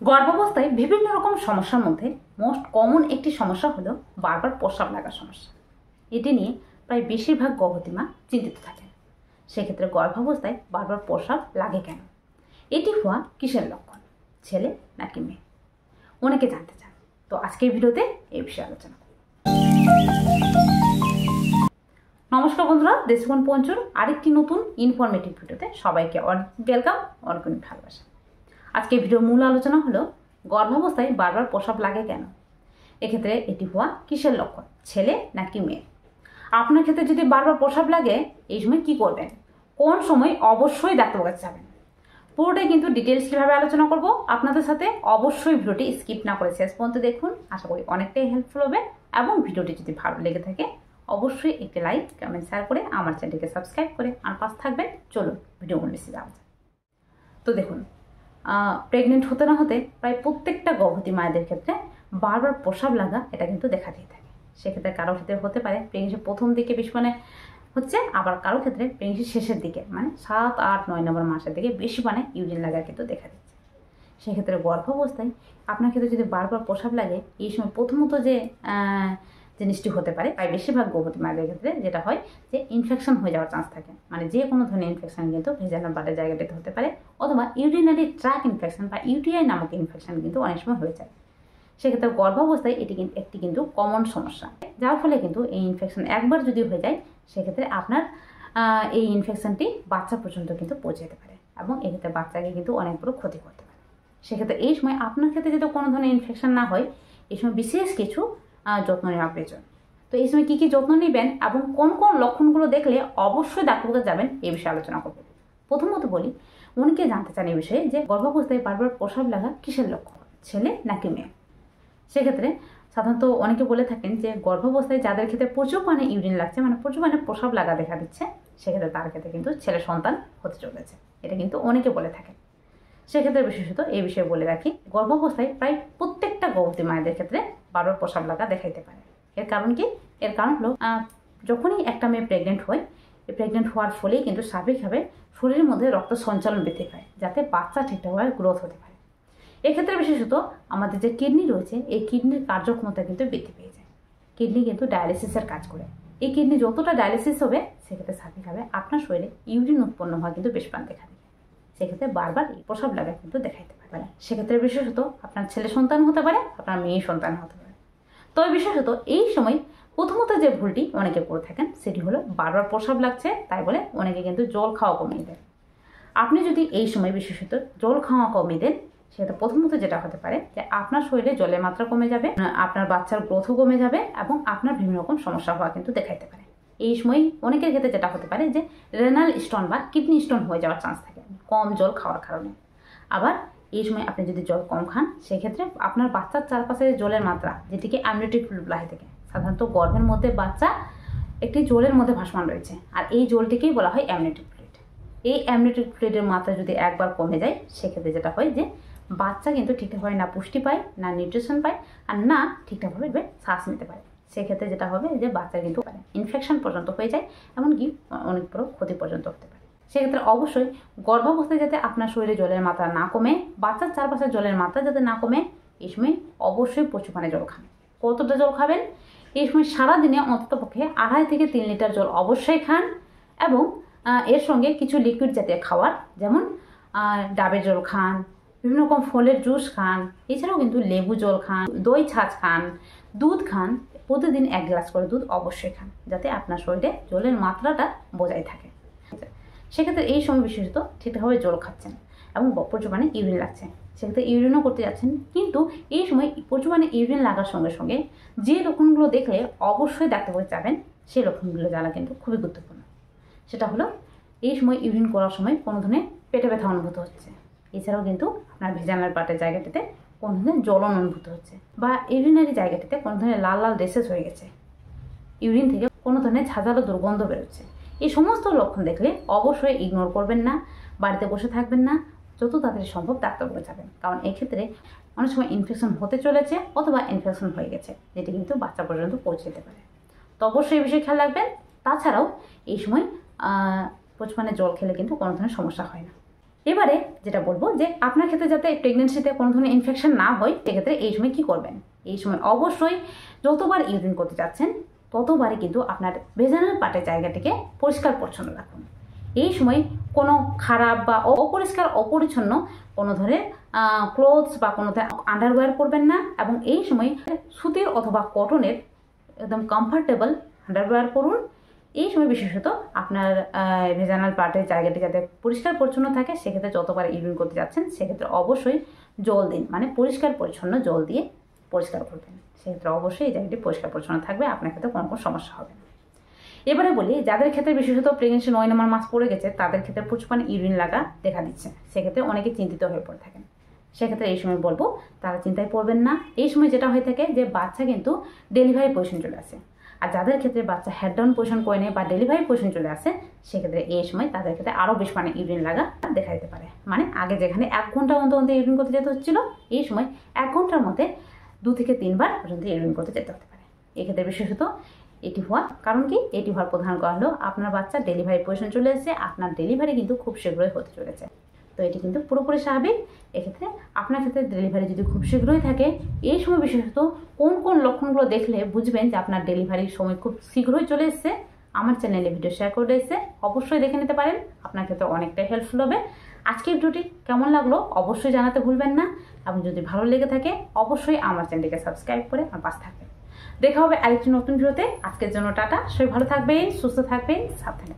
গর্ভাবস্থায় বিভিন্ন রকম সমস্যার মধ্যে মোস্ট কমন একটি সমস্যা হলো বারবার প্রস্রাব লাগার সমস্যা। এটি নিয়ে প্রায় বেশিরভাগ গর্ভবতী মা চিন্তিত থাকেন। সেক্ষেত্রে গর্ভাবস্থায় বারবার প্রস্রাব লাগে কেন, এটি হওয়া কিসের লক্ষণ, ছেলে নাকি মেয়ে, অনেকে জানতে চান। তো আজকের ভিডিওতে এই বিষয়ে আলোচনা করব। নমস্কার বন্ধুরা, দেশগুণ পঞ্চুর আরেকটি নতুন ইনফরমেটিভ ভিডিওতে সবাইকে অনেক ওয়েলকাম, অনেক অনেক ভালোবাসা। আজকে ভিডিওর মূল আলোচনা হলো গর্ভাবস্থায় বারবার প্রস্রাব লাগে কেন, এক্ষেত্রে এটি হওয়া কিসের লক্ষণ, ছেলে নাকি মেয়ে। আপনার ক্ষেত্রে যদি বারবার প্রস্রাব লাগে এই সময় কি করবেন, কোন সময় অবশ্যই ডাক্তারের কাছে যাবেন, পুরোটাই কিন্তু ডিটেলস কীভাবে আলোচনা করব আপনাদের সাথে। অবশ্যই ভিডিওটি স্কিপ না করে শেষ পর্যন্ত দেখুন, আশা করি অনেকটাই হেল্পফুল হবে। এবং ভিডিওটি যদি ভালো লেগে থাকে অবশ্যই একটি লাইক কমেন্ট শেয়ার করে আমার চ্যানেলটিকে সাবস্ক্রাইব করে আমার পাশে থাকবেন। চলুন ভিডিও বেশি যাওয়া যায়। তো দেখুন, প্রেগনেন্ট হতে না হতে প্রায় প্রত্যেকটা গর্ভবতী মায়েদের ক্ষেত্রে বারবার প্রস্রাব লাগা এটা কিন্তু দেখা দিয়ে থাকে। সেক্ষেত্রে কারোর ক্ষেত্রে হতে পারে প্রেগনেন্সির প্রথম দিকে বেশি হচ্ছে, আবার কারো ক্ষেত্রে প্রেগনেন্সির শেষের দিকে 7, 8, 9 নম্বর মাসের দিকে বেশি ইউরিন লাগা কিন্তু দেখা দিচ্ছে। সেক্ষেত্রে গর্ভাবস্থায় আপনার ক্ষেত্রে যদি বারবার প্রস্রাব লাগে এই সময় প্রথমত যে জিনিসটি হতে পারে প্রায় বেশিরভাগ গর্ভবতী মায়েদের ক্ষেত্রে যেটা হয় যে ইনফেকশন হয়ে যাওয়ার চান্স থাকে। যে কোনো ধরনের ইনফেকশন কিন্তু ভেজানোর বাটের জায়গাটিতে হতে পারে, অথবা ইউরিনারি ট্র্যাক ইনফেকশন বা ইউটিআই নামক ইনফেকশন কিন্তু অনেক সময় হয়ে যায়। সেক্ষেত্রে গর্ভাবস্থায় এটি কিন্তু কমন সমস্যা, যার ফলে কিন্তু এই ইনফেকশন একবার যদি হয়ে যায় সেক্ষেত্রে আপনার এই ইনফেকশনটি বাচ্চা পর্যন্ত কিন্তু পৌঁছে যেতে পারে এবং এক্ষেত্রে বাচ্চাকে কিন্তু অনেক বড় ক্ষতি করতে পারে। সেক্ষেত্রে এই সময় আপনার ক্ষেত্রে যদি কোনো ধরনের ইনফেকশন না হয় এই সময় বিশেষ কিছু যত্ন নেওয়া প্রয়োজন। তো এই সময় কী কী যত্ন নেবেন এবং কোন কোন লক্ষণগুলো দেখলে অবশ্যই ডাক্তারের কাছে যাবেন এই বিষয়ে আলোচনা করব। প্রথমত বলি, অনেকে জানতে চান এই বিষয়ে যে গর্ভাবস্থায় বারবার প্রস্রাব লাগা কিসের লক্ষণ, ছেলে নাকি মেয়ে। সেক্ষেত্রে সাধারণত অনেকে বলে থাকেন যে গর্ভাবস্থায় যাদের ক্ষেত্রে প্রচুর পরিমাণে ইউরিন লাগছে, প্রচুর পরিমাণে প্রস্রাব লাগা দেখা দিচ্ছে, সেক্ষেত্রে তার ক্ষেত্রে কিন্তু ছেলে সন্তান হতে চলেছে, এটা কিন্তু অনেকে বলে থাকেন। সেক্ষেত্রে বিশেষত এই বিষয়ে বলে রাখি, গর্ভাবস্থায় প্রায় প্রত্যেকটা গর্ভবতী মায়েদের ক্ষেত্রে বারবার প্রস্রাব লাগা দেখাইতে পারে। এর কারণ কি? এর কারণ হলো যখনই একটা মেয়ে প্রেগনেন্ট হয়, এই প্রেগনেন্ট হওয়ার ফলেই কিন্তু স্বাভাবিকভাবে শরীরের মধ্যে রক্ত সঞ্চালন বৃদ্ধি পায় যাতে বাচ্চা ঠিকঠাকভাবে গ্রোথ হতে পারে। এক্ষেত্রে বিশেষত আমাদের যে কিডনি রয়েছে এই কিডনির কার্যক্ষমতা কিন্তু বৃদ্ধি পেয়ে যায়। কিডনি কিন্তু ডায়ালিসিসের কাজ করে। এই কিডনি যতটা ডায়ালিসিস হবে সেক্ষেত্রে স্বাভাবিকভাবে আপনার শরীরে ইউরিন উৎপন্ন হওয়া কিন্তু বেশ দেখা দেবে। সেক্ষেত্রে বারবার এই প্রস্রাব লাগা কিন্তু দেখাইতে পারে। সেক্ষেত্রে বিশেষত আপনার ছেলে সন্তান হতে পারে, আপনার মেয়ে সন্তান হতে পারে। তবে বিশেষত এই সময় প্রথমত যে ভুলটি অনেকে করে থাকেন সেটি হলো বারবার প্রস্রাব লাগছে তাই বলে অনেকে কিন্তু জল খাওয়া কমিয়ে দেন। আপনি যদি এই সময় বিশেষত জল খাওয়া কমিয়ে দেন সেটা প্রথমত যেটা হতে পারে যে আপনার শরীরে জলের মাত্রা কমে যাবে, আপনার বাচ্চার গ্রোথও কমে যাবে এবং আপনার বিভিন্ন রকম সমস্যা হওয়া কিন্তু দেখাইতে পারে। এই সময় অনেকের ক্ষেত্রে যেটা হতে পারে যে রেনাল স্টোন বা কিডনি স্টোন হয়ে যাওয়ার চান্স থাকে কম জল খাওয়ার কারণে। আবার এই সময় আপনি যদি জল কম খান সেক্ষেত্রে আপনার বাচ্চার চারপাশে জলের মাত্রা, যেটিকে অ্যামনিওটিক ফ্লুইড বলা হয়ে থাকে, সাধারণত গর্ভের মধ্যে বাচ্চা একটি জলের মধ্যে ভাসমান রয়েছে আর এই জলটিকেই বলা হয় অ্যামনিওটিক ফ্লুইড। এই অ্যামনিওটিক ফ্লুইডের মাত্রা যদি একবার কমে যায় সেক্ষেত্রে যেটা হয় যে বাচ্চা কিন্তু ঠিকঠাকভাবে না পুষ্টি পায়, না নিউট্রিশন পায়, আর না ঠিকঠাকভাবে শ্বাস নিতে পারে। সেক্ষেত্রে যেটা হবে যে বাচ্চা কিন্তু ইনফেকশন পর্যন্ত হয়ে যায়, এমনকি অনেক বড় ক্ষতি পর্যন্ত হতে পারে। সেক্ষেত্রে অবশ্যই গর্ভাবস্থায় যাতে আপনার শরীরে জলের মাত্রা না কমে, বাচ্চার চারপাশে জলের মাত্রা যাতে না কমে, এই সময় অবশ্যই প্রচুর পানি জল খান। কতটা জল খাবেন? এই সময় সারাদিনে অন্ততপক্ষে 2.5 থেকে 3 লিটার জল অবশ্যই খান এবং এর সঙ্গে কিছু লিকুইড জাতীয় খাবার, যেমন ডাবের জল খান, বিভিন্ন রকম ফলের জুস খান, এছাড়াও কিন্তু লেবু জল খান, দই ছাঁচ খান, দুধ খান। প্রতিদিন 1 গ্লাস করে দুধ অবশ্যই খান যাতে আপনার শরীরে জলের মাত্রাটা বজায় থাকে। সেক্ষেত্রে এই সময় বিশেষত ঠিকঠাকভাবে জল খাচ্ছেন এবং প্রচুর ইউরিন লাগছে, সেক্ষেত্রে ইউরিনও করতে যাচ্ছেন, কিন্তু এই সময় প্রচুর ইউরিন লাগার সঙ্গে সঙ্গে যে লক্ষণগুলো দেখলে অবশ্যই ডাক্তার যাবেন সেই লক্ষণগুলো জানা কিন্তু খুবই গুরুত্বপূর্ণ। সেটা হলো এই সময় ইউরিন করার সময় কোনো ধরনের পেটে ব্যথা অনুভূত হচ্ছে, এছাড়াও কিন্তু আপনার ভেজানোর পাটের জায়গাটিতে কোনো ধরনের জ্বলন অনুভূত হচ্ছে বা ইউরিনারি জায়গাটিতে কোনো ধরনের লাল লাল রেসেস হয়ে গেছে, ইউরিন থেকে কোনো ধরনের ঝাঁঝালো দুর্গন্ধ বেরোচ্ছে। এই সমস্ত লক্ষণ দেখলে অবশ্যই ইগনোর করবেন না, বাড়িতে বসে থাকবেন না, যত তাড়াতাড়ি সম্ভব ডাক্তারবাবু যাবেন, কারণ এক্ষেত্রে অনেক সময় ইনফেকশন হতে চলেছে অথবা ইনফেকশন হয়ে গেছে যেটি কিন্তু বাচ্চা পর্যন্ত পৌঁছে যেতে পারে। তো অবশ্যই এই বিষয়ে খেয়াল রাখবেন। তাছাড়াও এই সময় প্রচুর জল খেলে কিন্তু কোনো ধরনের সমস্যা হয় না। এবারে যেটা বলবো যে আপনার ক্ষেত্রে যাতে প্রেগনেন্সিতে কোনো ধরনের ইনফেকশন না হয়, সেক্ষেত্রে এই সময় কি করবেন? এই সময় অবশ্যই যতবার ইউরিন করতে যাচ্ছেন ততবারই কিন্তু আপনার ভেজানাল পার্টের জায়গাটিকে পরিষ্কার পরিচ্ছন্ন রাখুন। এই সময় কোনো খারাপ বা অপরিষ্কার অপরিচ্ছন্ন কোনো ধরনের ক্লোথস বা কোনো আন্ডারওয়্যার পরবেন না, এবং এই সময় সুতির অথবা কটনের একদম কমফর্টেবল আন্ডারওয়্যার পরুন। এই সময় বিশেষত আপনার ভেজানাল পার্টের জায়গাটি যাতে পরিষ্কার পরিচ্ছন্ন থাকে, সেক্ষেত্রে যতবার ইউরিন করতে যাচ্ছেন সেক্ষেত্রে অবশ্যই জল দিন, মানে পরিষ্কার পরিচ্ছন্ন জল দিয়ে পরিষ্কার করবেন। সেক্ষেত্রে অবশ্যই এই জায়গাটি পরিষ্কার পরিচ্ছন্ন থাকবে, আপনার ক্ষেত্রে কোনো সমস্যা হবে না। এবারে বলি, যাদের ক্ষেত্রে বিশেষত প্রেগনেন্সি 9 নম্বর মাস পড়ে গেছে তাদের ক্ষেত্রে প্রচুর ইউরিন লাগা দেখা দিচ্ছে, সেক্ষেত্রে অনেকে চিন্তিত হয়ে পড়ে থাকেন। সেক্ষেত্রে এই সময় বলবো তারা চিন্তায় পড়বেন না। এই সময় যেটা হয়ে থাকে যে বাচ্চা কিন্তু ডেলিভারি পজিশন চলে আসে, আর যাদের ক্ষেত্রে বাচ্চা হেড ডাউন পজিশন করে নেয় বা ডেলিভারি পজিশন চলে আসে, সেক্ষেত্রে এই সময় তাদের ক্ষেত্রে আরও বেশ ইউরিন লাগা দেখা যেতে পারে। মানে আগে যেখানে 1 ঘন্টা অন্তর ইউরিন করতে যেতে হচ্ছিল, এই সময় 1 ঘন্টার মধ্যে 2 থেকে 3 বার পর্যন্ত ইউরিন করতে যেতে হতে পারে। এক্ষেত্রে বিশেষত এটি হওয়ার কারণ কি? এটি হওয়ার প্রধান কারণ হলো আপনার বাচ্চা ডেলিভারি পজিশন চলে এসেছে, আপনার ডেলিভারি কিন্তু খুব শীঘ্রই হতে চলেছে। তো এটি কিন্তু পুরোপুরি স্বাভাবিক। এক্ষেত্রে আপনার ক্ষেত্রে ডেলিভারি যদি খুব শীঘ্রই থাকে, এই সময় বিশেষত কোন কোন লক্ষণগুলো দেখলে বুঝবেন যে আপনার ডেলিভারির সময় খুব শীঘ্রই চলে এসেছে, আমার চ্যানেলে ভিডিও শেয়ার করে এসেছে, অবশ্যই দেখে নিতে পারেন। আপনার ক্ষেত্রে অনেকটাই হেল্পফুল হবে। আজকের ভিডিওটি কেমন লাগলো অবশ্যই জানাতে ভুলবেন না, এবং যদি ভালো লেগে থাকে অবশ্যই আমার চ্যানেলটিকে সাবস্ক্রাইব করে আমার পাশে থাকবেন। দেখা হবে আরেকটি নতুন ভিডিওতে। আজকের জন্য টাটা। সবাই ভালো থাকবেন, সুস্থ থাকবেন, সাবধানে।